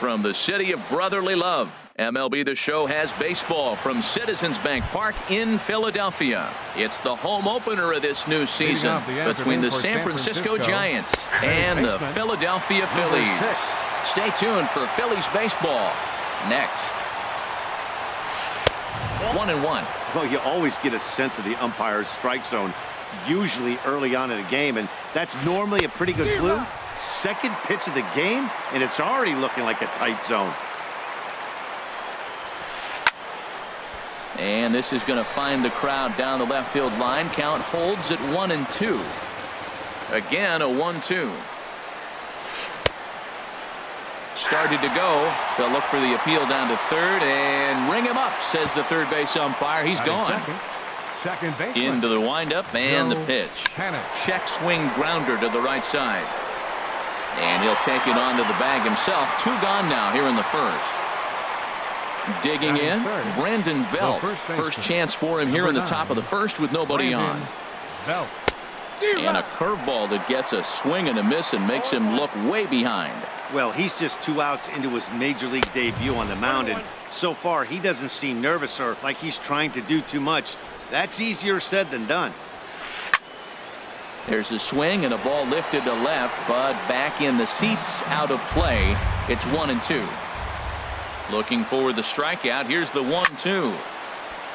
from the city of brotherly love. MLB The Show has baseball from Citizens Bank Park in Philadelphia. It's the home opener of this new season between the San Francisco Giants and the Philadelphia Phillies. Stay tuned for Phillies baseball next. 1-1. Well, you always get a sense of the umpire's strike zone, usually early on in a game, and that's normally a pretty good clue. Second pitch of the game, and it's already looking like a tight zone. And this is going to find the crowd down the left field line. Count holds at 1-2. Again, a 1-2. Started to go. They'll look for the appeal down to third and ring him up, says the third base umpire. He's gone. Second baseman. Into the windup and the pitch. Check swing grounder to the right side. And he'll take it onto the bag himself. 2 gone now here in the first. Digging in, Brandon Belt. First chance for him here in the top of the first with nobody on. And a curveball that gets a swing and a miss and makes him look way behind. Well, he's just 2 outs into his major league debut on the mound, and so far he doesn't seem nervous or like he's trying to do too much. That's easier said than done. There's a swing and a ball lifted to left, but back in the seats, out of play. It's 1-2. Looking for the strikeout. Here's the 1-2.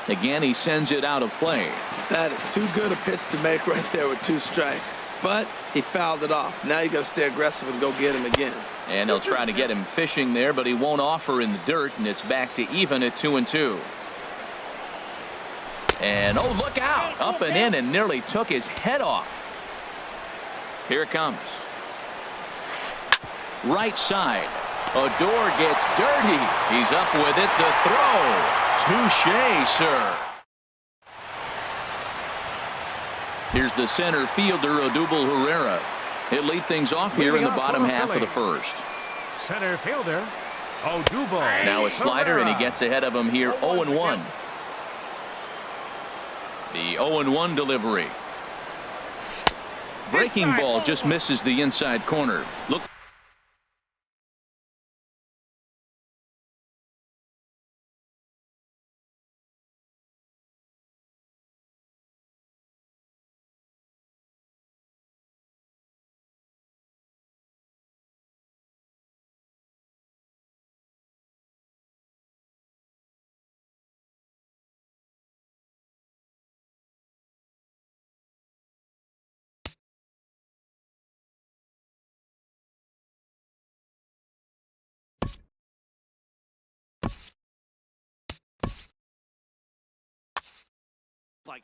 Again, he sends it out of play. That is too good a pitch to make right there with 2 strikes. But he fouled it off. Now you got to stay aggressive and go get him again. And they'll try to get him fishing there, but he won't offer in the dirt, and it's back to even at 2-2. And oh, look out! Up and in and nearly took his head off. Here it comes. Right side. Odor gets dirty. He's up with it. The throw. Touché, sir. Here's the center fielder, Odubel Herrera. He'll lead things off here in the bottom half of the first. Center fielder, Odubel. Now a slider, and he gets ahead of him here, 0-1. The 0-1 delivery. Breaking ball just misses the inside corner. Look. Like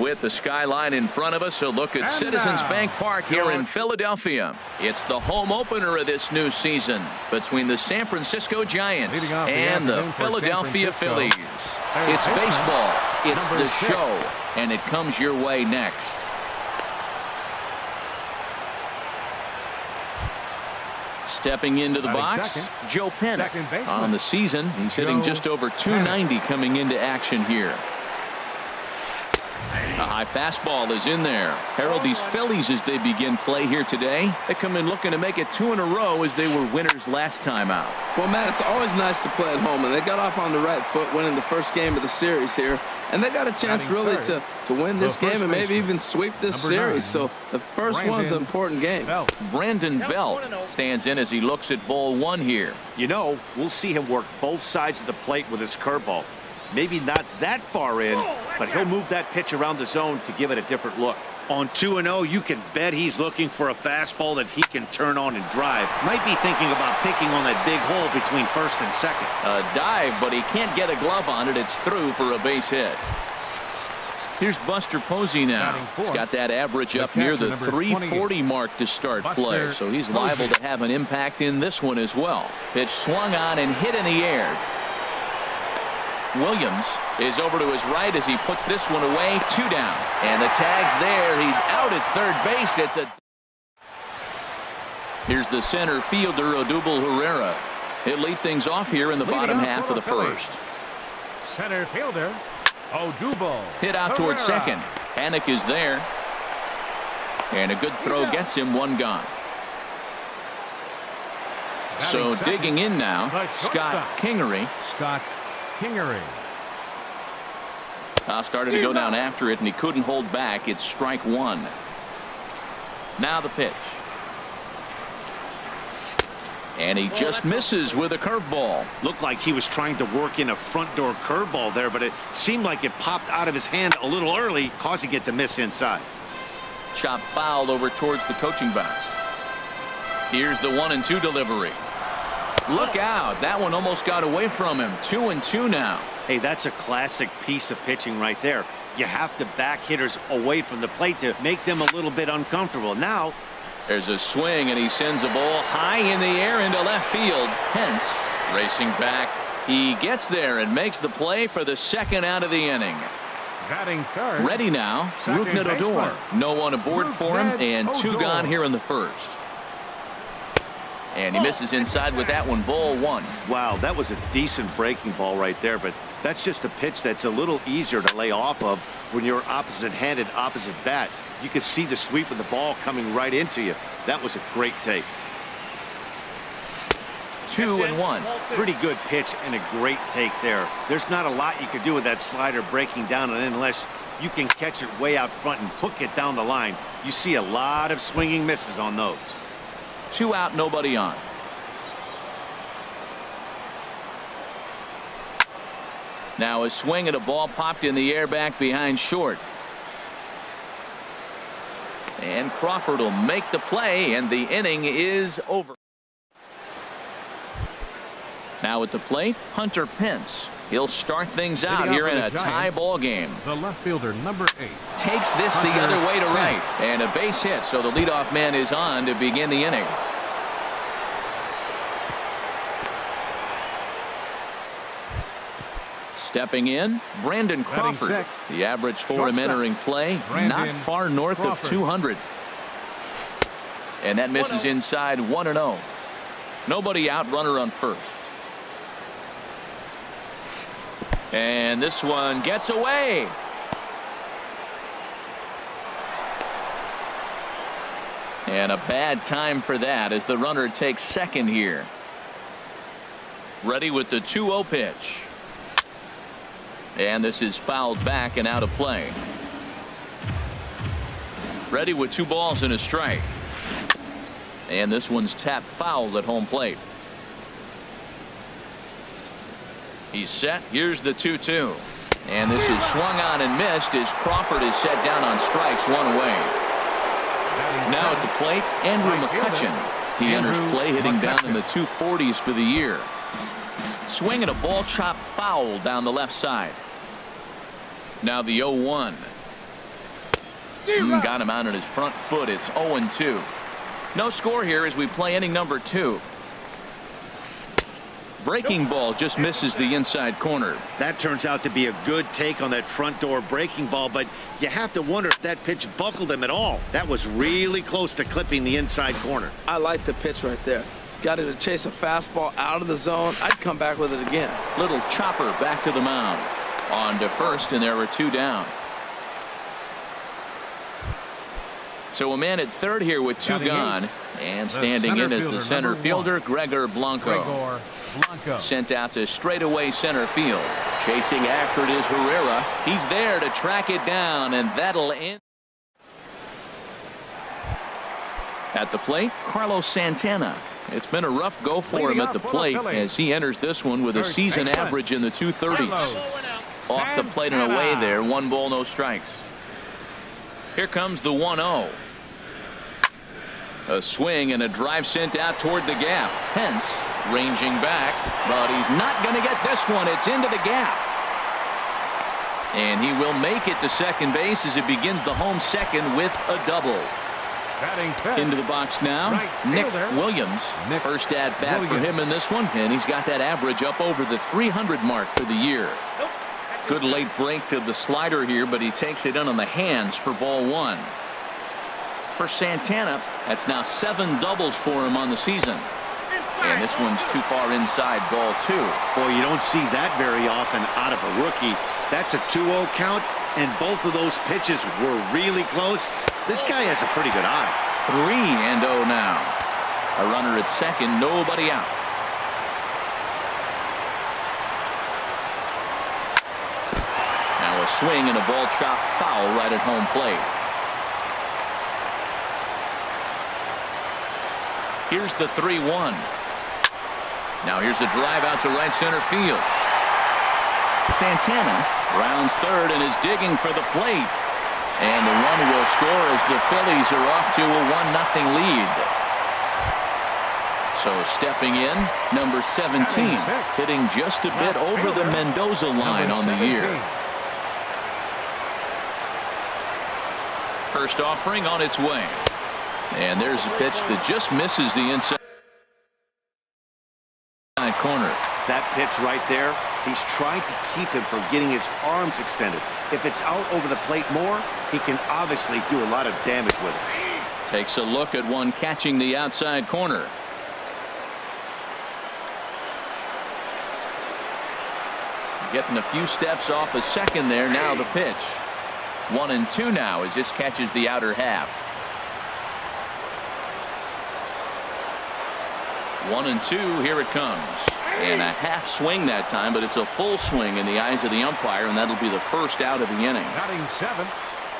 With the skyline in front of us, a look at Citizens Bank Park here in Philadelphia. It's the home opener of this new season between the San Francisco Giants and the Philadelphia Phillies. It's baseball, it's the show, and it comes your way next. Stepping into the box, Joe Pennick. On the season, he's hitting just over .290 coming into action here. A high fastball is in there. Harold, these Phillies, as they begin play here today, they come in looking to make it 2 in a row as they were winners last time out. Well, Matt, it's always nice to play at home, and they got off on the right foot winning the first game of the series here, and they got a chance really to win this game and maybe even sweep this series. So the first one's an important game. Brandon Belt stands in as he looks at ball 1 here. You know, we'll see him work both sides of the plate with his curveball. Maybe not that far in, but he'll move that pitch around the zone to give it a different look. On 2-0, you can bet he's looking for a fastball that he can turn on and drive. Might be thinking about picking on that big hole between first and second. A dive, but he can't get a glove on it. It's through for a base hit. Here's Buster Posey now. He's got that average up near the 340 mark to start play, so he's liable to have an impact in this one as well. Pitch swung on and hit in the air. Williams is over to his right as he puts this one away. 2 down. And the tag's there. He's out at third base. Here's the center fielder, Odubel Herrera. He'll lead things off here in the bottom half of the first. Center fielder, Odubel. Hit out towards second. Panik is there. And a good throw gets him 1 gone. So digging in now, Scott Kingery. Started to go down after it, and he couldn't hold back. It's strike 1. Now the pitch. And he just misses with a curveball. Looked like he was trying to work in a front door curveball there, but it seemed like it popped out of his hand a little early, causing it to miss inside. Chop fouled over towards the coaching box. Here's the 1-2 delivery. Look out. That one almost got away from him. 2-2 now. Hey, that's a classic piece of pitching right there. You have to back hitters away from the plate to make them a little bit uncomfortable. Now, there's a swing, and he sends a ball high in the air into left field. Pence racing back. He gets there and makes the play for the second out of the inning. Batting third. Ready now, Rougned Odor. No one aboard for him, and 2 gone here in the first. And he misses inside with that one. Ball 1. Wow, that was a decent breaking ball right there, but that's just a pitch that's a little easier to lay off of when you're opposite-handed, opposite bat. You could see the sweep of the ball coming right into you. That was a great take. 2-1. Pretty good pitch and a great take there. There's not a lot you could do with that slider breaking down, and unless you can catch it way out front and hook it down the line, you see a lot of swinging misses on those. 2 out, nobody on. Now a swing at a ball popped in the air back behind short. And Crawford will make the play, and the inning is over. Now at the plate, Hunter Pence. He'll start things out here in a tie ball game. The left fielder, number 8. Takes this the other way to right. And a base hit, so the leadoff man is on to begin the inning. Stepping in, Brandon Crawford. The average for him entering play, not far north of 200. And that misses inside. 1-0. Nobody out, runner on first. And this one gets away. And a bad time for that as the runner takes second here. Ready with the 2-0 pitch. And this is fouled back and out of play. Ready with 2 balls and a strike. And this one's tapped foul at home plate. He's set. Here's the 2-2. And this is swung on and missed as Crawford is set down on strikes, 1 away. Now at the plate, Andrew McCutchen. He enters play hitting down in the 240s for the year. Swing at a ball chopped foul down the left side. Now the 0-1. Got him out on his front foot. It's 0-2. No score here as we play inning number 2. Breaking ball just misses the inside corner. That turns out to be a good take on that front door breaking ball, but you have to wonder if that pitch buckled him at all. That was really close to clipping the inside corner. I like the pitch right there. Got it to chase a fastball out of the zone. I'd come back with it again. Little chopper back to the mound. On to first, and there were 2 down. So a man at third here with 2 gone. And standing in as the center fielder, Gregor Blanco. Sent out to straightaway center field. Chasing after it is Herrera. He's there to track it down, and that'll end. At the plate, Carlos Santana. It's been a rough go for him at the plate as he enters this one with a season average in the 230s. Off the plate and away there. 1 ball, no strikes. Here comes the 1-0. A swing and a drive sent out toward the gap. Pence ranging back, but he's not going to get this one. It's into the gap. And he will make it to second base as it begins the home second with a double. Into the box now, Nick Williams. First at bat for him in this one, and he's got that average up over the 300 mark for the year. Good late break to the slider here, but he takes it in on the hands for ball 1. For Santana, that's now 7 doubles for him on the season. And this one's too far inside, ball 2. Boy, you don't see that very often out of a rookie. That's a 2-0 count, and both of those pitches were really close. This guy has a pretty good eye. 3-0 now. A runner at second, nobody out. Now a swing and a ball chopped foul right at home plate. Here's the 3-1. Now here's a drive out to right center field. Santana rounds third and is digging for the plate. And the run will score as the Phillies are off to a 1-0 lead. So stepping in, number 17, hitting just a bit over the Mendoza line on the year. First offering on its way. And there's a pitch that just misses the inside corner. That pitch right there, he's trying to keep him from getting his arms extended. If it's out over the plate more, he can obviously do a lot of damage with it. Takes a look at one catching the outside corner. Getting a few steps off a second there. Now the pitch. 1-2 now as this catches the outer half. 1-2, here it comes. And a half swing that time, but it's a full swing in the eyes of the umpire, and that'll be the first out of the inning.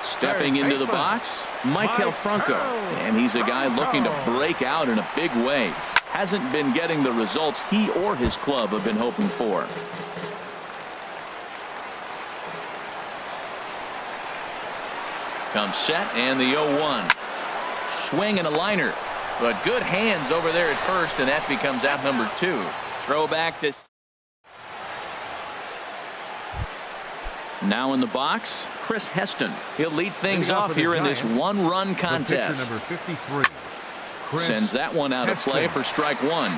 Stepping into the box, Maikel Franco. And he's a guy looking to break out in a big way. Hasn't been getting the results he or his club have been hoping for. Comes set, and the 0-1. Swing and a liner. But good hands over there at first, and that becomes out number 2. Throw back to. Now in the box, Chris Heston. He'll lead things off here in this 1-run contest. Number 53. Sends that one out of play for strike 1.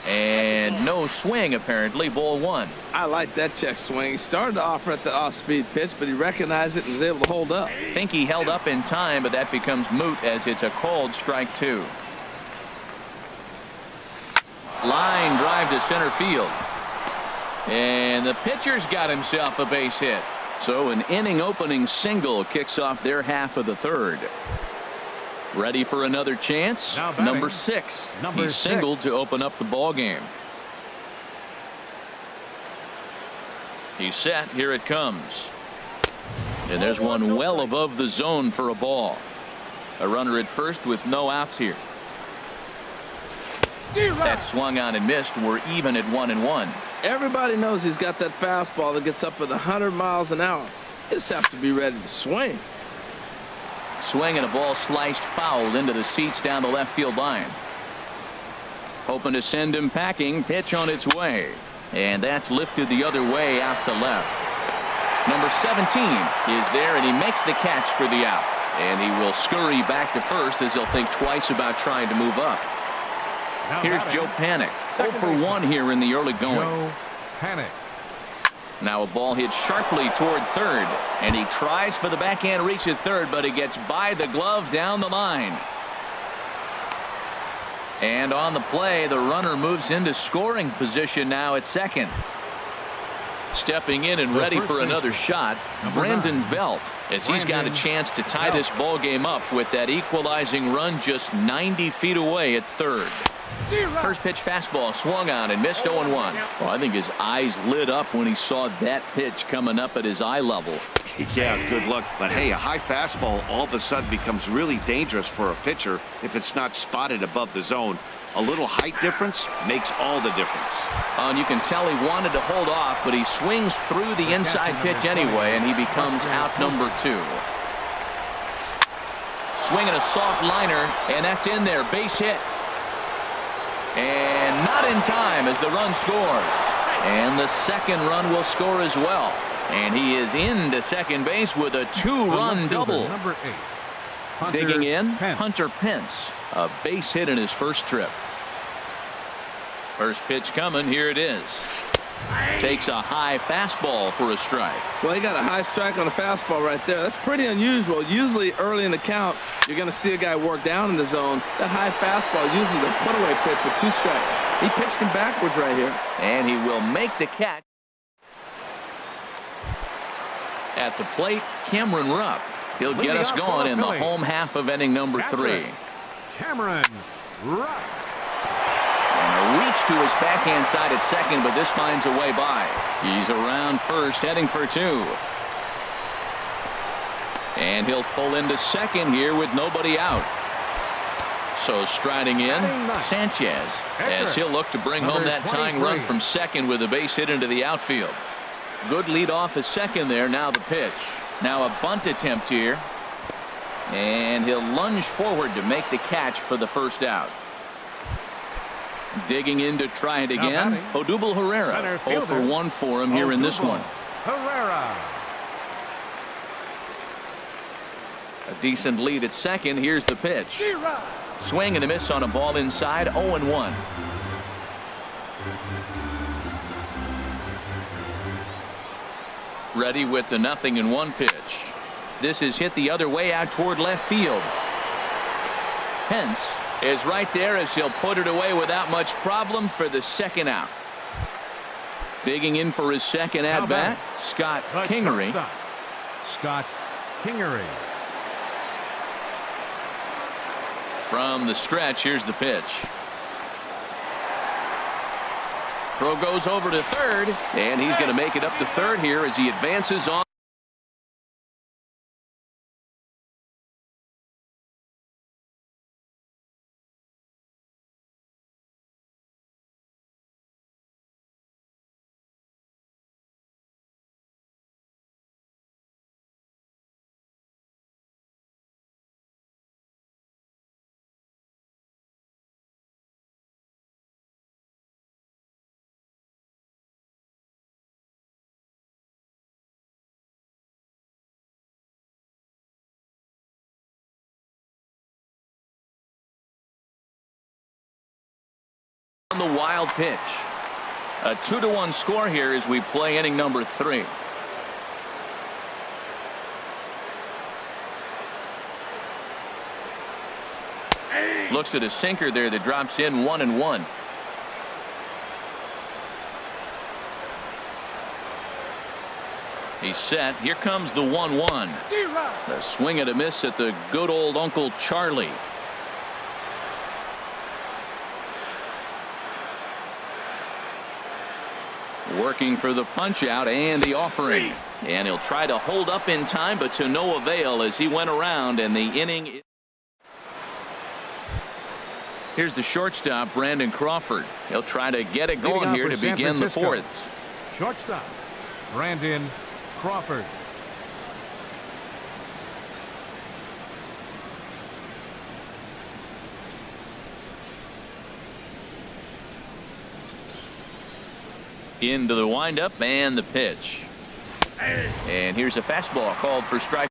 And no swing, apparently. Ball 1. I like that check swing. He started to offer at the off-speed pitch, but he recognized it and was able to hold up. Think he held up in time, but that becomes moot as it's a called strike 2. Line drive to center field. And the pitcher's got himself a base hit. So an inning opening single kicks off their half of the third. Ready for another chance. Number 6. He's singled to open up the ball game. He's set. Here it comes. And there's one well above the zone for a ball. A runner at first with no outs here. That swung on and missed. We're even at 1-1. Everybody knows he's got that fastball that gets up at 100 miles an hour. He just have to be ready to swing. Swing and a ball sliced foul into the seats down the left field line. Hoping to send him packing. Pitch on its way. And that's lifted the other way out to left. Number 17 is there, and he makes the catch for the out. And he will scurry back to first as he'll think twice about trying to move up. Here's Joe Panik. 0 for 1 here in the early going. Joe Panik. Now a ball hit sharply toward third, and he tries for the backhand reach at third, but he gets by the glove down the line. And on the play, the runner moves into scoring position now at second. Stepping in and ready for another shot, Brandon Belt, as he's got a chance to tie this ball game up with that equalizing run just 90 feet away at third. First pitch fastball swung on and missed 0-1. Well, I think his eyes lit up when he saw that pitch coming up at his eye level. Yeah, good luck. But hey, a high fastball all of a sudden becomes really dangerous for a pitcher if it's not spotted above the zone. A little height difference makes all the difference. And you can tell he wanted to hold off, but he swings through the inside pitch anyway, and he becomes out number 2. Swinging a soft liner, and that's in there. Base hit. And not in time as the run scores. And the second run will score as well. And he is into second base with a 2-run double. Number 8. Digging in, Pence. Hunter Pence. A base hit in his first trip. First pitch coming. Here it is. Takes a high fastball for a strike. Well, he got a high strike on a fastball right there. That's pretty unusual. Usually early in the count, you're going to see a guy work down in the zone. That high fastball, usually the put-away pitch with 2 strikes. He pitched him backwards right here. And he will make the catch. At the plate, Cameron Rupp. He'll get us going in the home half of inning number 3. Cameron Rupp. And a reach to his backhand side at second, but this finds a way by. He's around first, heading for 2. And he'll pull into second here with nobody out. So striding in, Sanchez, as he'll look to bring home that tying run from second with a base hit into the outfield. Good lead off at second there. Now the pitch. Now a bunt attempt here. And he'll lunge forward to make the catch for the first out. Digging in to try it again. Odubel Herrera. 0 for 1 for him here in this one. Herrera. A decent lead at second. Here's the pitch. Swing and a miss on a ball inside. 0-1. Ready with the 0-1 pitch. This is hit the other way out toward left field. Pence is right there as he'll put it away without much problem for the second out. Digging in for his second at bat, Scott Kingery. Scott Kingery. From the stretch, here's the pitch. Throw goes over to third, and he's going to make it up to third here as he advances on. On the wild pitch. A 2-1 score here as we play inning number 3. Looks at a sinker there that drops in 1-1. He's set. Here comes the 1-1. The swing and a miss at the good old Uncle Charlie. Working for the punch out and the offering. And he'll try to hold up in time, but to no avail as he went around and the inning. Here's the shortstop, Brandon Crawford. He'll try to get it going here to begin the 4th. Shortstop, Brandon Crawford. Into the windup and the pitch. And here's a fastball called for strike.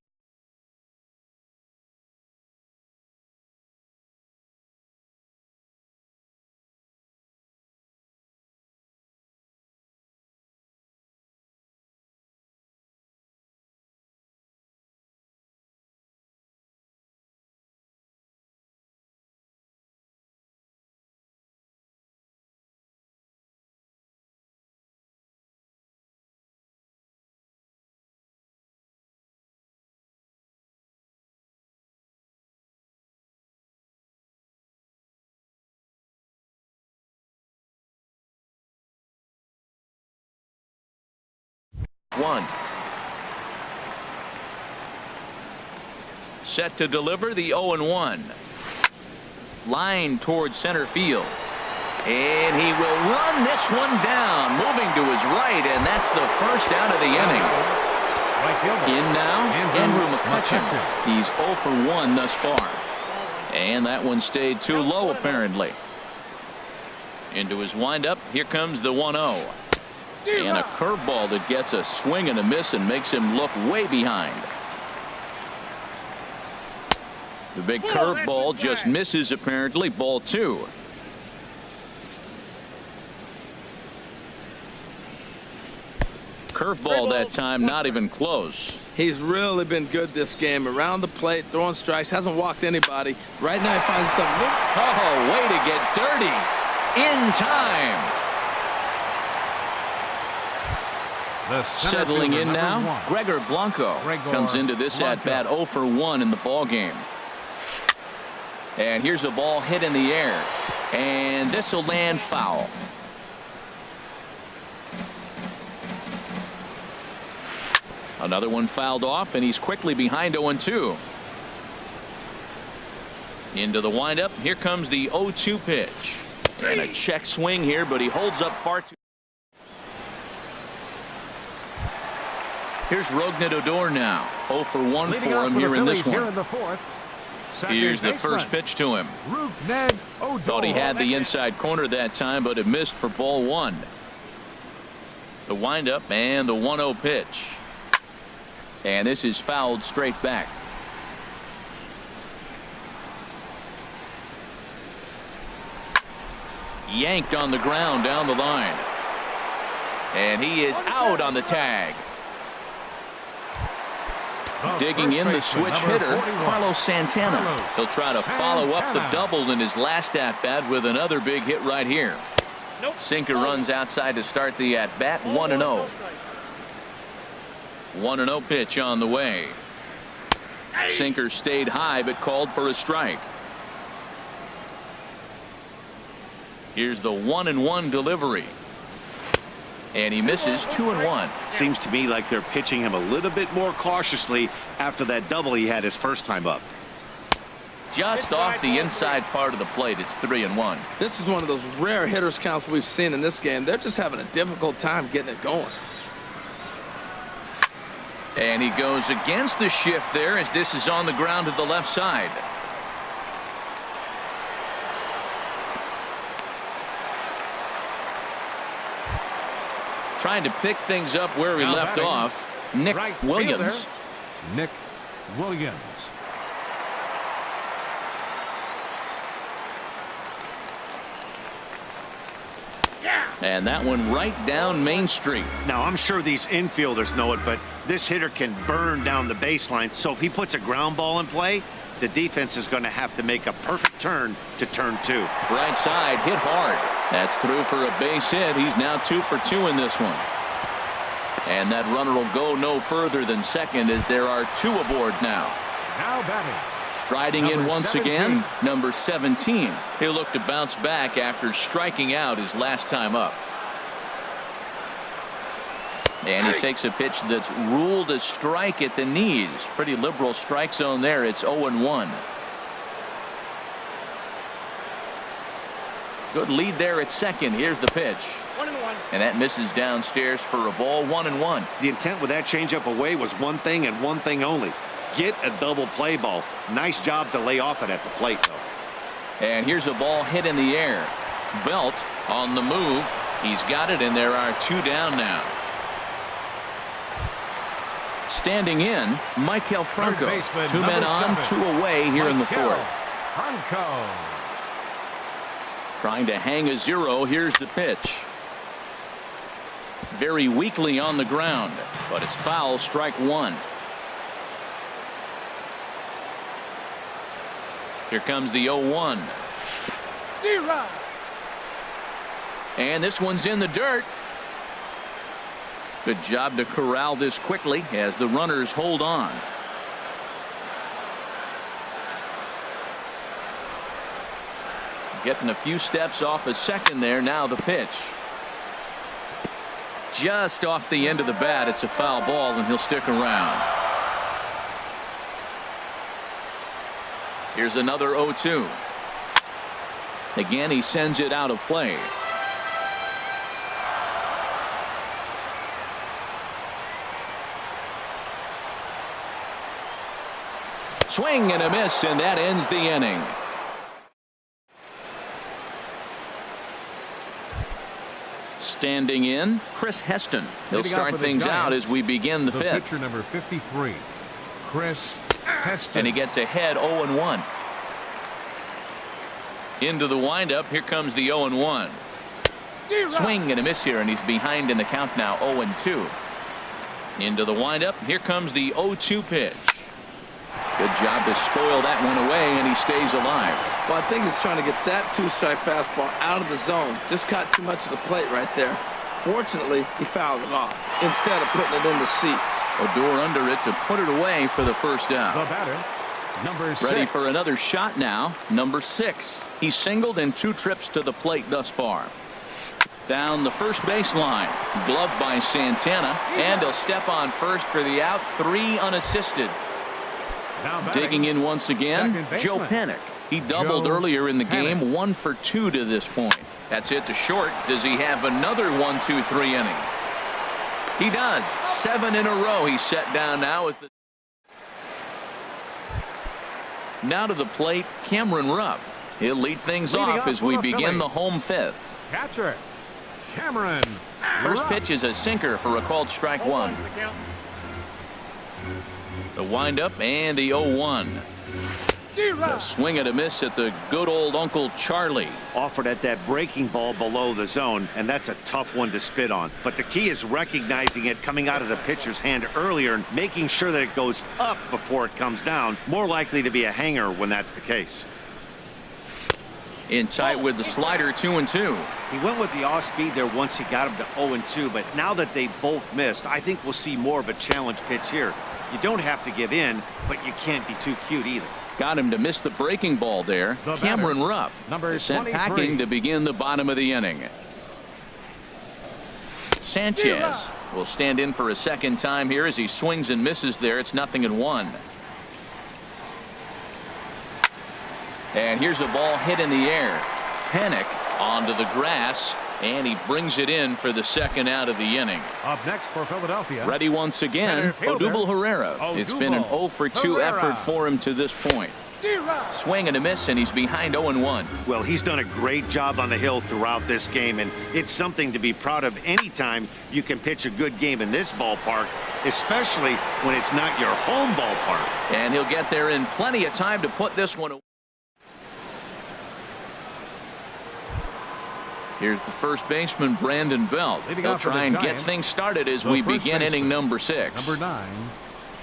One. Set to deliver the 0-1. Line towards center field. And he will run this one down, moving to his right, and that's the first out of the inning. In now, Andrew McCutcheon. He's 0 for 1 thus far. And that one stayed too low, apparently. Into his windup, here comes the 1-0. And a curveball that gets a swing and a miss and makes him look way behind. The big curveball just misses, apparently. Ball 2. Curveball that time, not even close. He's really been good this game. Around the plate, throwing strikes, hasn't walked anybody. Right now he finds himself. Oh, way to get dirty. In time. Settling in now, Gregor Blanco comes into this at-bat 0 for 1 in the ball game. And here's a ball hit in the air. And this will land foul. Another one fouled off, and he's quickly behind 0-2. Into the windup. Here comes the 0-2 pitch. And a check swing here, but he holds up far too. Here's Rougned Odor now. 0 for 1 for him here in this one. Here's the first pitch to him. Thought he had the inside corner that time, but it missed for ball 1. The windup and the 1-0 pitch. And this is fouled straight back. Yanked on the ground down the line. And he is out on the tag. Digging in the switch hitter, Carlos Santana. He'll try to follow up the double in his last at-bat with another big hit right here. Sinker runs outside to start the at-bat. 1-0. 1-0 pitch on the way. Sinker stayed high but called for a strike. Here's the 1-1 delivery. And he misses. 2-1. Seems to me like they're pitching him a little bit more cautiously after that double he had his first time up. Just off the inside part of the plate. It's 3-1. This is one of those rare hitters counts we've seen in this game. They're just having a difficult time getting it going. And he goes against the shift there as this is on the ground to the left side. Trying to pick things up where he left off. Nick Williams. Nick Williams. And that one right down Main Street. Now, I'm sure these infielders know it, but this hitter can burn down the baseline. So if he puts a ground ball in play, the defense is going to have to make a perfect turn to turn 2. Right side hit hard. That's through for a base hit. He's now 2 for 2 in this one. And that runner will go no further than second as there are 2 aboard now. Now batting. Striding in once again, number 17. He'll look to bounce back after striking out his last time up. And he takes a pitch that's ruled a strike at the knees. Pretty liberal strike zone there. It's 0-1. Good lead there at second. Here's the pitch. 1-1. And that misses downstairs for a ball. 1-1. The intent with that changeup away was one thing and one thing only. Get a double play ball. Nice job to lay off it at the plate, though. And here's a ball hit in the air. Belt on the move. He's got it, and there are 2 down now. Standing in, Maikel Franco. 2 men on, 2 away here in the 4th. Franco. Trying to hang a 0. Here's the pitch. Very weakly on the ground, but it's foul, strike 1. Here comes the 0-1. And this one's in the dirt. Good job to corral this quickly as the runners hold on. Getting a few steps off a second there. Now the pitch. Just off the end of the bat. It's a foul ball, and he'll stick around. Here's another 0-2. Again, he sends it out of play. Swing and a miss, and that ends the inning. Standing in, Chris Heston. He'll start things out as we begin the 5th. Pitcher number 53, Chris Heston. And he gets ahead 0-1. Into the windup. Here comes the 0-1. Swing and a miss here, and he's behind in the count now, 0-2. Into the windup. Here comes the 0-2 pitch. Good job to spoil that one away, and he stays alive. Well, I think he's trying to get that 2-strike fastball out of the zone. Just caught too much of the plate right there. Fortunately, he fouled it off instead of putting it in the seats. Odor under it to put it away for the first out. The batter, number 6. Ready for another shot now. Number 6. He's singled in 2 trips to the plate thus far. Down the first baseline. Gloved by Santana, and he'll step on first for the out. 3 unassisted. Digging in once again, Joe Panik. He doubled earlier in the game, 1 for 2 to this point. That's it to short. Does he have another 1-2-3 inning? He does. 7 in a row. He's set down now. Now to the plate, Cameron Rupp. He'll lead things off as we begin the home 5th. Catcher, Cameron. First pitch is a sinker for a called strike 1. The windup and the 0-1. A swing and a miss at the good old Uncle Charlie. Offered at that breaking ball below the zone, and that's a tough one to spit on. But the key is recognizing it coming out of the pitcher's hand earlier and making sure that it goes up before it comes down. More likely to be a hanger when that's the case. In tight with the slider, 2-2. He went with the off speed there once he got him to 0-2, but now that they both missed, I think we'll see more of a challenge pitch here. You don't have to give in, but you can't be too cute either. Got him to miss the breaking ball there. Cameron Rupp is sent packing to begin the bottom of the inning. Sanchez will stand in for a second time here as he swings and misses there. It's 0-1. And here's a ball hit in the air. Panik onto the grass, and he brings it in for the second out of the inning. Up next for Philadelphia. Ready once again, Odubel Herrera. It's been an 0 for 2 effort for him to this point. Swing and a miss, and he's behind 0-1. Well, he's done a great job on the hill throughout this game, and it's something to be proud of anytime you can pitch a good game in this ballpark, especially when it's not your home ballpark. And he'll get there in plenty of time to put this one away. Here's the first baseman, Brandon Belt. They'll try and get things started as we begin inning number 6. Number 9,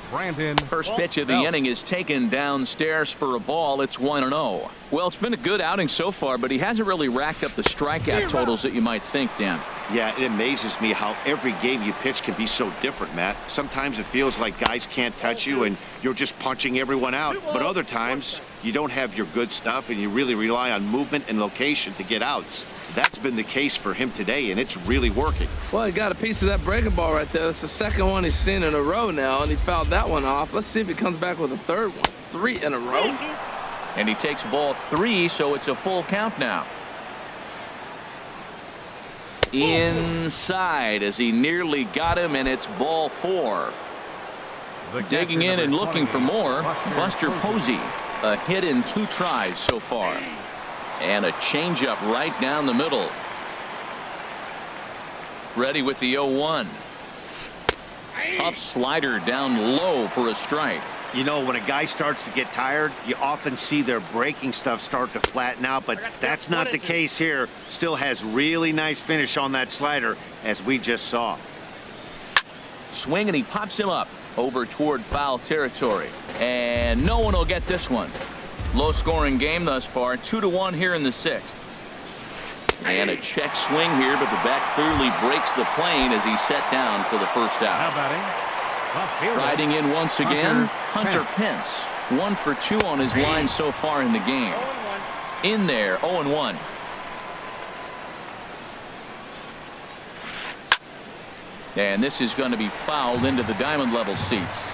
Brandon. First pitch of the inning is taken downstairs for a ball. It's 1-0. Well, it's been a good outing so far, but he hasn't really racked up the strikeout totals that you might think, Dan. Yeah, it amazes me how every game you pitch can be so different, Matt. Sometimes it feels like guys can't touch you and you're just punching everyone out. But other times you don't have your good stuff and you really rely on movement and location to get outs. That's been the case for him today, and it's really working. Well, he got a piece of that breaking ball right there. That's the second one he's seen in a row now, and he fouled that one off. Let's see if he comes back with a third one. 3 in a row. And he takes ball 3, so it's a full count now. Inside as he nearly got him, and it's ball 4. Digging in and looking for more, Buster Posey. A hit in 2 tries so far. And a changeup right down the middle. Ready with the 0-1. Tough slider down low for a strike. You know, when a guy starts to get tired, you often see their breaking stuff start to flatten out, but that's not the case here. Still has really nice finish on that slider, as we just saw. Swing, and he pops him up over toward foul territory. And no one will get this one. Low-scoring game thus far, 2-1 here in the 6th. And a check swing here, but the bat clearly breaks the plane as he's set down for the first out. Now batting. Riding in once again, Hunter Pence. 1 for 2 on his line so far in the game. In there, 0-1. And this is going to be fouled into the diamond level seats.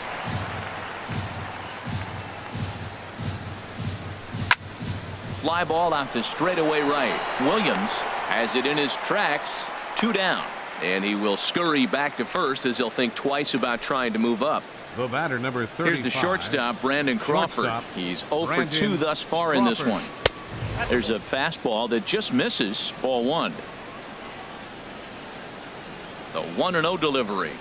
Fly ball out to straightaway right. Williams has it in his tracks. 2 down. And he will scurry back to first as he'll think twice about trying to move up. The batter, number 35. Here's the shortstop, Brandon Crawford. He's 0 for 2 thus far in this one. There's a fastball that just misses. Ball 1. The 1-0 delivery.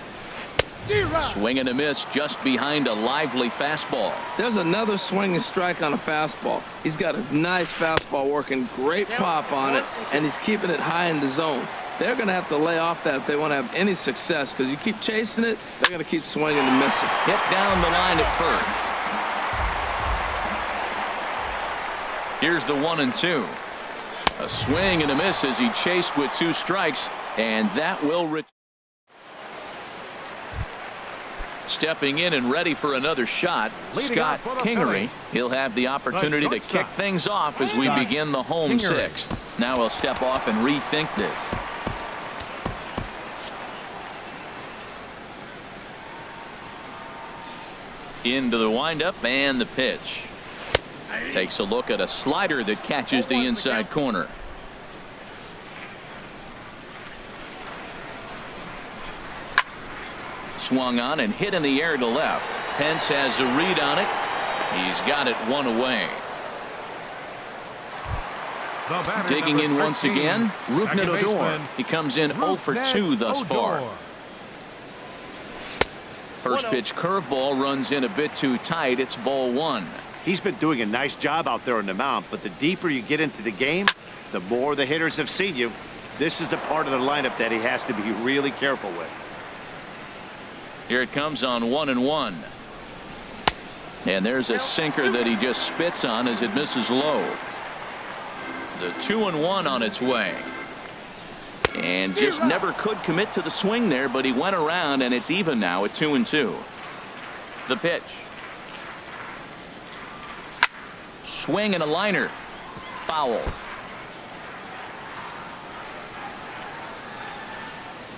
Swing and a miss just behind a lively fastball. There's another swing and strike on a fastball. He's got a nice fastball working, great pop on it, and he's keeping it high in the zone. They're going to have to lay off that if they want to have any success, because you keep chasing it, they're going to keep swinging and missing. Hit down the line at first. Here's the 1-2. A swing and a miss as he chased with 2 strikes, and that will return. Stepping in and ready for another shot, Scott Kingery. He'll have the opportunity to kick things off as we begin the home 6th. Now he'll step off and rethink this. Into the windup and the pitch. Takes a look at a slider that catches the inside corner. Swung on and hit in the air to left. Pence has a read on it. He's got it 1 away. Digging in once again, Rougned Odor. He comes in 0 for 2 thus far. First pitch curveball runs in a bit too tight. It's ball 1. He's been doing a nice job out there on the mound, but the deeper you get into the game, the more the hitters have seen you. This is the part of the lineup that he has to be really careful with. Here it comes on 1-1. And there's a sinker that he just spits on as it misses low. The 2-1 on its way. And just never could commit to the swing there, but he went around, and it's even now at 2-2. The pitch. Swing and a liner. Foul.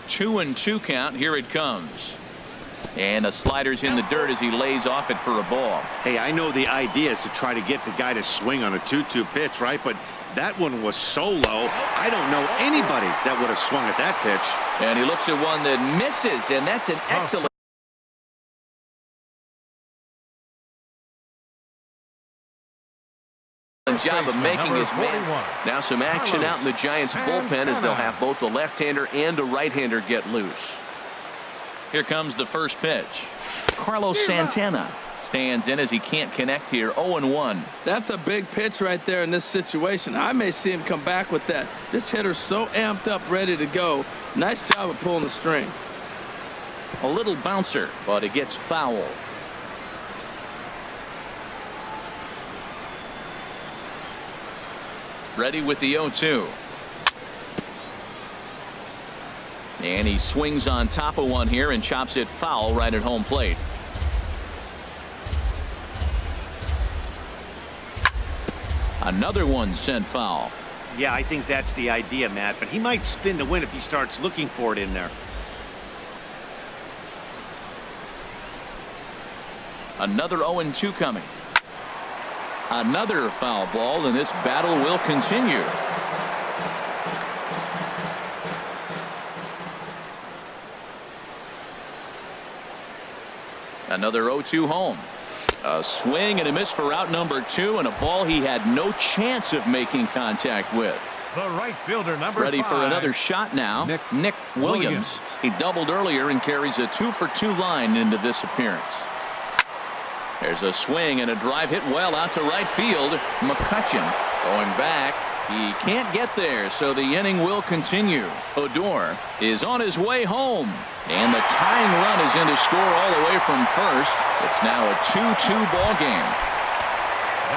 2-2 count. Here it comes. And a slider's in the dirt as he lays off it for a ball. Hey, I know the idea is to try to get the guy to swing on a 2-2 pitch, right? But that one was so low, I don't know anybody that would have swung at that pitch. And he looks at one that misses, and that's an excellent job of making his man. Now some action out in the Giants bullpen as they'll have both the left-hander and a right-hander get loose. Here comes the first pitch. Carlos Santana stands in as he can't connect here. 0-1. That's a big pitch right there in this situation. I may see him come back with that. This hitter's so amped up, ready to go. Nice job of pulling the string. A little bouncer, but it gets foul. Ready with the 0-2. And he swings on top of one here and chops it foul right at home plate. Another one sent foul. Yeah, I think that's the idea, Matt, but he might spin to win if he starts looking for it in there. Another 0-2 coming. Another foul ball, and this battle will continue. Another 0-2 home. A swing and a miss for out number 2, and a ball he had no chance of making contact with. The right fielder, number Ready 5. for another shot now. Nick Williams. He doubled earlier and carries a 2-for-2 line into this appearance. There's a swing and a drive hit well out to right field. McCutchen going back. He can't get there, so the inning will continue. Odor is on his way home, and the tying run is in to score all the way from first. It's now a 2-2 ball game.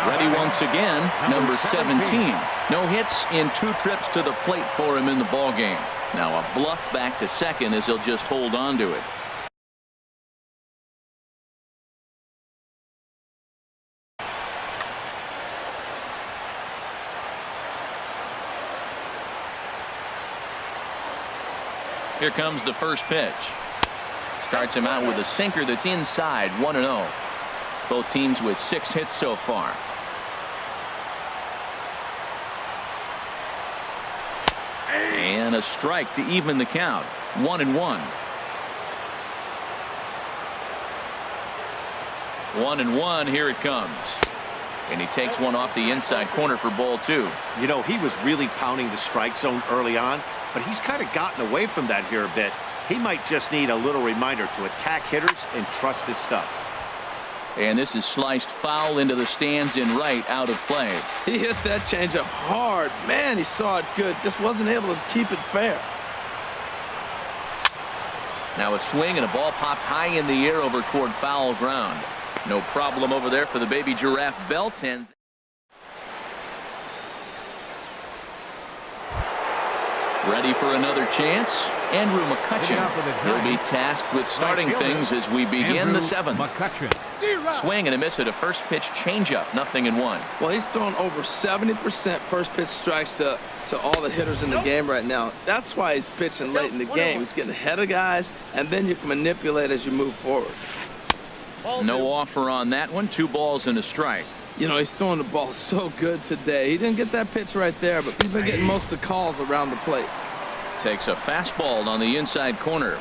Ready once again, number 17. No hits in 2 trips to the plate for him in the ball game. Now a bluff back to second as he'll just hold on to it. Here comes the first pitch. Starts him out with a sinker that's inside, 1-0. Both teams with 6 hits so far. And a strike to even the count. 1-1. 1-1. Here it comes. And he takes one off the inside corner for ball 2. You know, he was really pounding the strike zone early on, but he's kind of gotten away from that here a bit. He might just need a little reminder to attack hitters and trust his stuff. And this is sliced foul into the stands in right, out of play. He hit that changeup hard. Man, he saw it good. Just wasn't able to keep it fair. Now a swing and a ball popped high in the air over toward foul ground. No problem over there for the baby giraffe belt. And ready for another chance. Andrew McCutchen will be tasked with starting things as we begin the 7th. Swing and a miss at a first pitch changeup. 0-1. Well, he's thrown over 70% first pitch strikes to all the hitters in the game right now. That's why he's pitching late in the game. He's getting ahead of guys, and then you can manipulate as you move forward. No offer on that one. 2 balls and a strike. You know, he's throwing the ball so good today. He didn't get that pitch right there, but he's been getting most of the calls around the plate. Takes a fastball on the inside corner.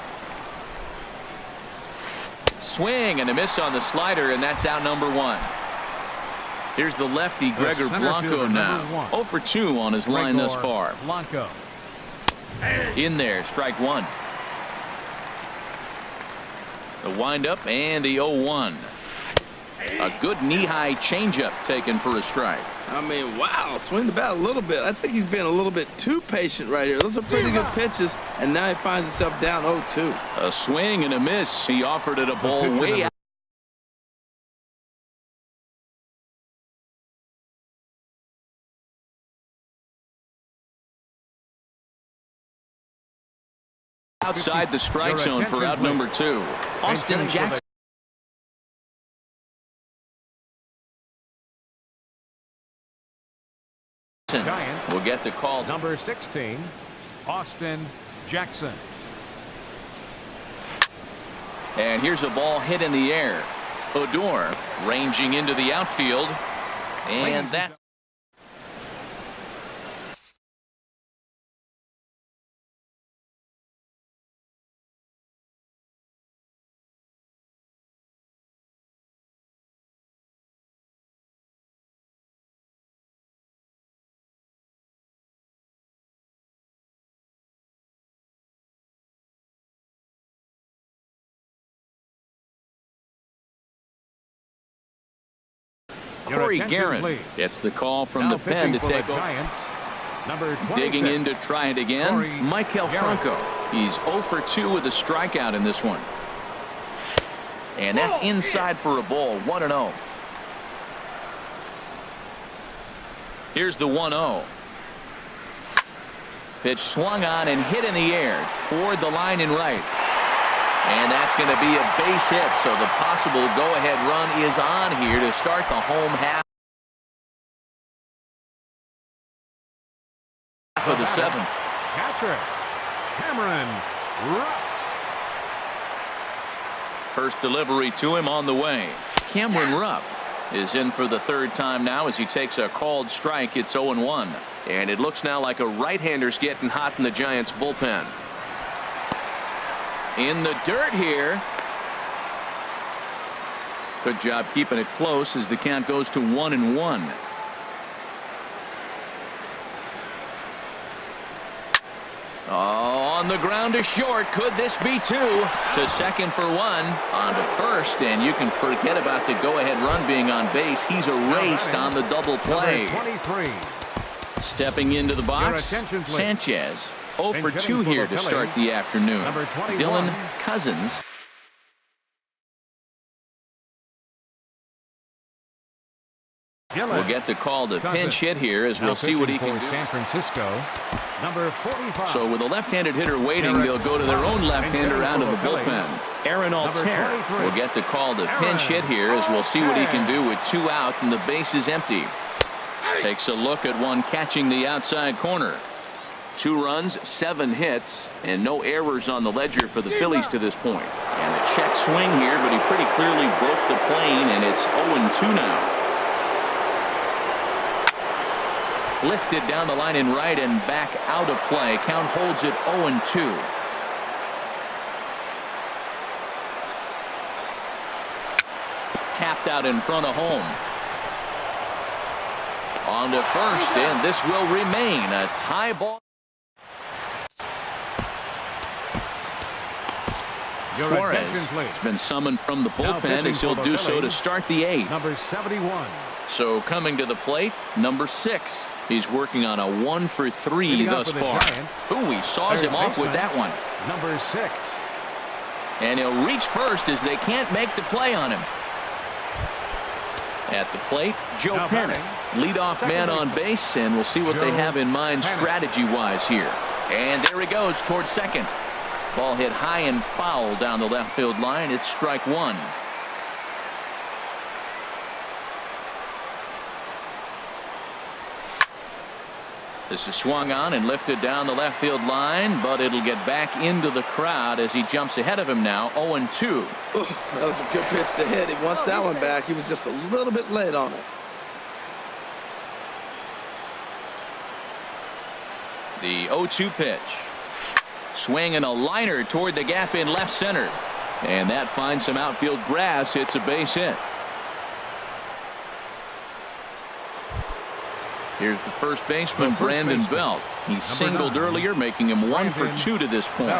Swing and a miss on the slider, and that's out number 1. Here's the lefty Gregor Blanco now. 0 for 2 on his line thus far. Blanco. In there, strike 1. The windup and the 0-1. A good knee-high changeup taken for a strike. I mean, wow, swing the bat a little bit. I think he's been a little bit too patient right here. Those are pretty good pitches, and now he finds himself down 0-2. A swing and a miss. He offered it a ball way out. Outside the strike zone for out number 2. Austin Jackson will get the call. Number 16, Austin Jackson. And here's a ball hit in the air. Odor ranging into the outfield. And that. Corey Guerin gets the call from the pen to take over. Digging in to try it again, Michael Franco. He's 0 for 2 with a strikeout in this one. And that's inside for a ball. 1-0. Here's the 1-0. Pitch swung on and hit in the air toward the line in right. And that's going to be a base hit, so the possible go-ahead run is on here to start the home half of the 7th. Catcher, Cameron Rupp. First delivery to him on the way. Cameron Rupp is in for the 3rd time now as he takes a called strike. It's 0-1. And it looks now like a right-hander's getting hot in the Giants bullpen. In the dirt here. Good job keeping it close as the count goes to 1-1. On the ground to short. Could this be two? To second for one. On to first, and you can forget about the go-ahead run being on base. He's erased on the double play. 23. Stepping into the box, Sanchez. 0 for 2 here to start the afternoon. Dylan Cousins. We'll get the call to pinch hit here as we'll see what he can do. San Francisco, number 45. So with a left-handed hitter waiting, they'll go to their own left-hander out of the bullpen. Aaron Altair will get the call to pinch hit here as we'll see what he can do with 2 out and the base is empty. Takes a look at one catching the outside corner. 2 runs, 7 hits, and no errors on the ledger for the Phillies to this point. And a check swing here, but he pretty clearly broke the plane, and it's 0-2 now. Lifted down the line in right and back out of play. Count holds it 0-2. Tapped out in front of home. On to first, and this will remain a tie ball. Suarez has been summoned from the bullpen as he'll do so to start the 8th. Number 71. So coming to the plate, number 6. He's working on a 1 for 3 thus far. Ooh, he saws him off with that one. Number 6. And he'll reach first as they can't make the play on him. At the plate, Joe Pennick, leadoff man on base, and we'll see what they have in mind strategy-wise here. And there he goes towards second. Ball hit high and foul down the left field line. It's strike 1. This is swung on and lifted down the left field line, but it'll get back into the crowd as he jumps ahead of him now. 0-2. That was a good pitch to hit. He wants that one back. He was just a little bit late on it. The 0-2 pitch. Swing and a liner toward the gap in left center. And that finds some outfield grass. It's a base hit. Here's the first baseman, Brandon Belt. He singled earlier, making him 1 for 2 to this point.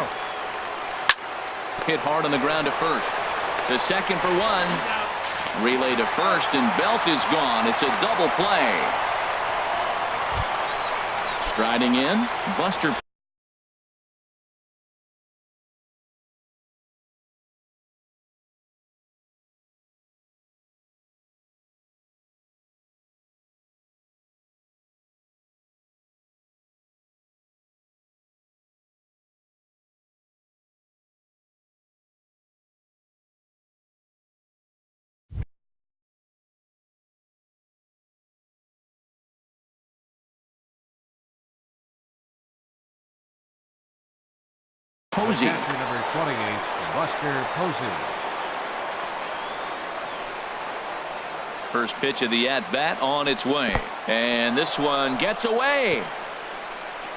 Hit hard on the ground to first. To second for 1. Relay to first, and Belt is gone. It's a double play. Striding in, Buster. Posey. Number 28, Buster Posey. First pitch of the at-bat on its way. And this one gets away.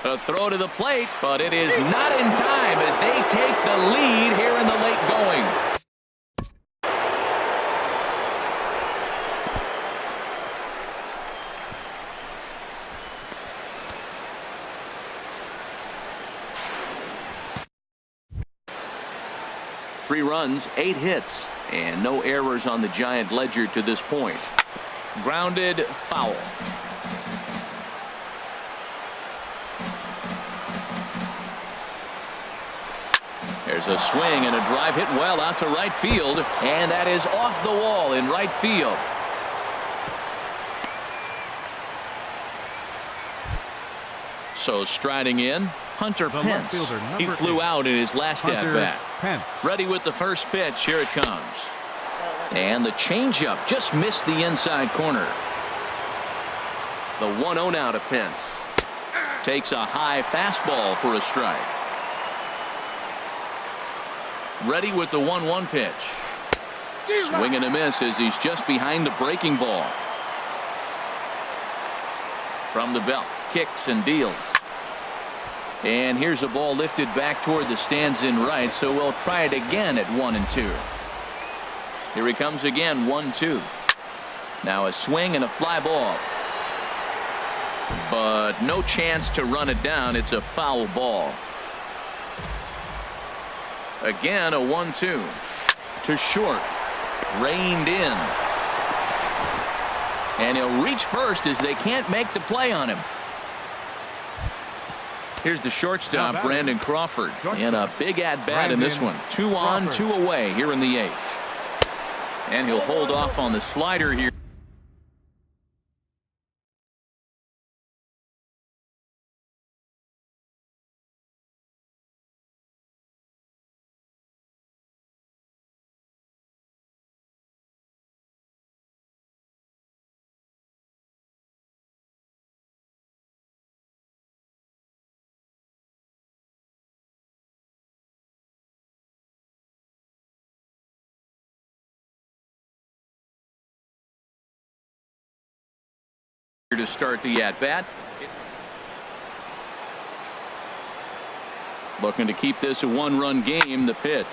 A throw to the plate, but it is not in time as they take the lead here in the late going. Three runs, 8 hits, and no errors on the Giant ledger to this point. Grounded, foul. There's a swing and a drive hit well out to right field, and that is off the wall in right field. So striding in, Hunter Pence. He flew out in his last at-bat. Ready with the first pitch. Here it comes. And the changeup just missed the inside corner. The 1-0 now to Pence. Takes a high fastball for a strike. Ready with the 1-1 pitch. Swing and a miss as he's just behind the breaking ball. From the belt, kicks and deals. And here's a ball lifted back toward the stands in right, so we'll try it again at 1-2. Here he comes again, 1-2. Now a swing and a fly ball. But no chance to run it down. It's a foul ball. Again, a 1-2 to short, reined in, and he'll reach first as they can't make the play on him. Here's the shortstop, Brandon Crawford, and a big at-bat in this one. 2 on, 2 away here in the 8th. And he'll hold off on the slider here. To start the at-bat. Looking to keep this a 1-run game. The pitch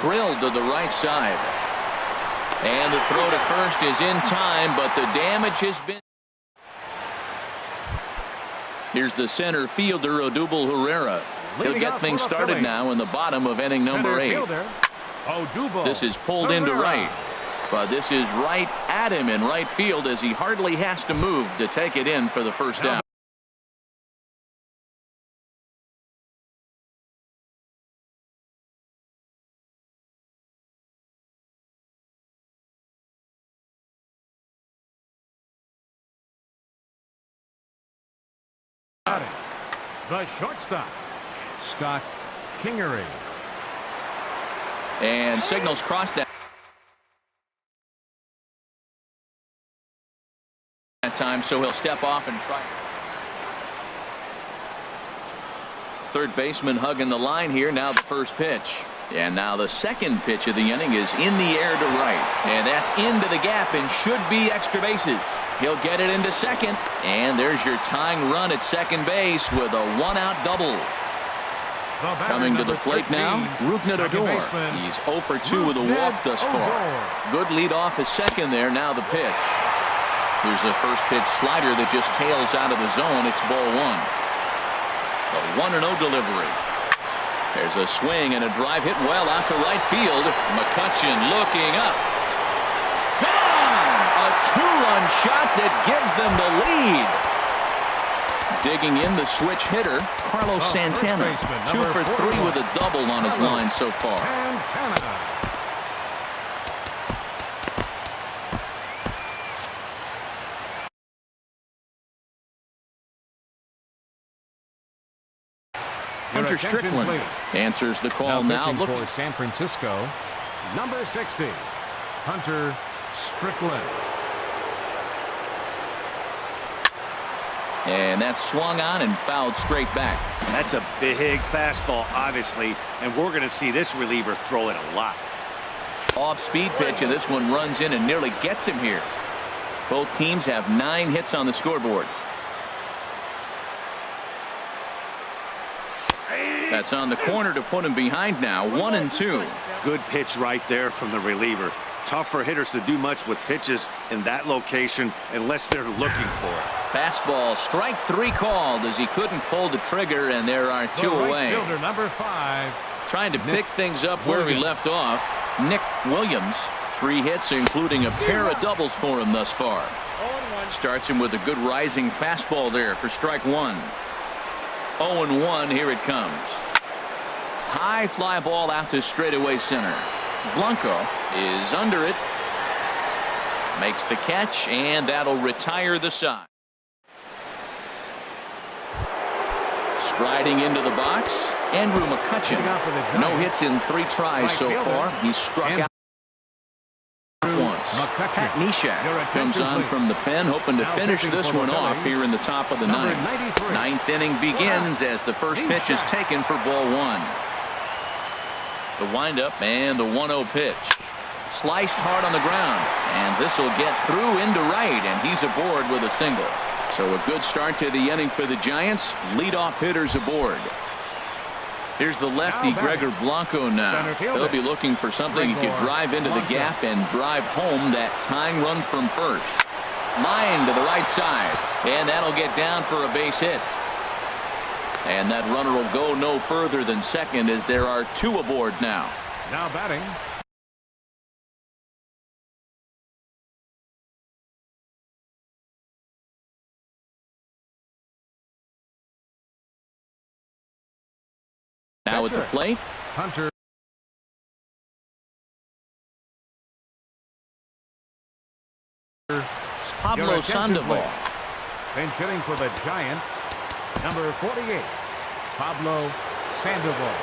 drilled to the right side, and the throw to first is in time, but the damage has been. Here's the center fielder, Odubel Herrera. He'll get things started now in the bottom of inning number 8. This is pulled into right, but this is right at him in right field as he hardly has to move to take it in for the first down. The shortstop, Scott Kingery. And signals cross that time, so he'll step off and try. Third baseman hugging the line here. Now the first pitch, and now the second pitch of the inning is in the air to right, and that's into the gap and should be extra bases. He'll get it into second, and there's your tying run at second base with a 1-out double. Coming to the plate now, Rougned Odor. He's 0 for 2 with a walk thus far. Good lead off his second there. Now the pitch. Here's a first pitch slider that just tails out of the zone. It's ball 1. The 1-0 delivery. There's a swing and a drive hit well out to right field. McCutchen looking up. Gone! A 2-run shot that gives them the lead. Digging in the switch hitter, Carlos Santana. 2 for 3 with a double on his line so far. Hunter Strickland answers the call now. Looking for San Francisco, number 60, Hunter Strickland. And that's swung on and fouled straight back. That's a big fastball, obviously, and we're going to see this reliever throw it a lot. Off-speed pitch, and this one runs in and nearly gets him here. Both teams have 9 hits on the scoreboard. That's on the corner to put him behind now. 1-2. Good pitch right there from the reliever. Tough for hitters to do much with pitches in that location unless they're looking for it. Fastball, strike 3 called as he couldn't pull the trigger, and there are 2 away. Fielder, number 5. Trying to pick things up where he left off. Nick Williams, 3 hits, including a pair of doubles for him thus far. Starts him with a good rising fastball there for strike 1. 0-1, here it comes. High fly ball out to straightaway center. Blanco is under it. Makes the catch, and that'll retire the side. Striding into the box, Andrew McCutchen. No hits in 3 tries so far. He's struck out once. Pat Neshek comes on from the pen, hoping to finish this one off here in the top of the 9th. 9th inning begins as the first pitch is taken for ball 1. The windup and the 1-0 pitch. Sliced hard on the ground, and this will get through into right, and he's aboard with a single. So a good start to the inning for the Giants. Leadoff hitters aboard. Here's the lefty, Gregor Blanco now. He'll be looking for something he could drive into the gap and drive home that tying run from first. Line to the right side, and that'll get down for a base hit. And that runner will go no further than second as there are 2 aboard now. Now batting. Now at the plate, Hunter Pablo Sandoval. Pinch hitting for the Giants, number 48, Pablo Sandoval.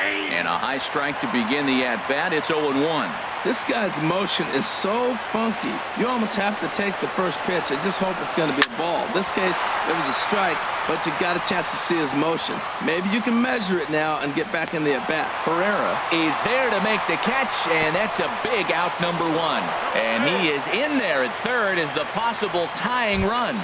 And a high strike to begin the at-bat. It's 0-1. This guy's motion is so funky. You almost have to take the first pitch and just hope it's going to be a ball. In this case, it was a strike, but you got a chance to see his motion. Maybe you can measure it now and get back in the at-bat. Pereira is there to make the catch, and that's a big out, number 1. And he is in there at third as the possible tying run.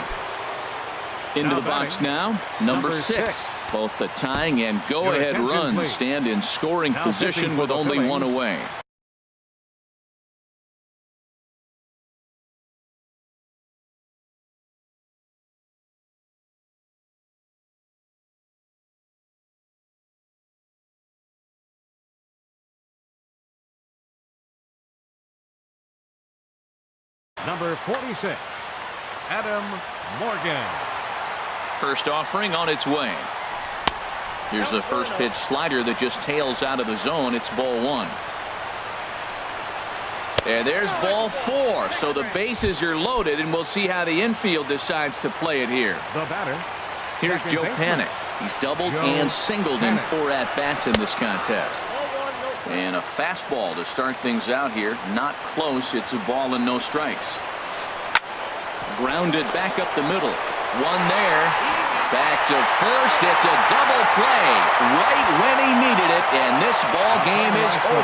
Into the box now, number 6. Both the tying and go-ahead runs stand in scoring position with only 1 away. Number 46, Adam Morgan. First offering on its way. Here's a first pitch slider that just tails out of the zone. It's ball 1. And there's ball 4. So the bases are loaded, and we'll see how the infield decides to play it here. The batter. Here's Joe Panik. He's doubled and singled in 4 at-bats in this contest. And a fastball to start things out here. Not close. It's a ball and no strikes. Grounded back up the middle. One there. Back to first. It's a double play right when he needed it. And this ball game is over.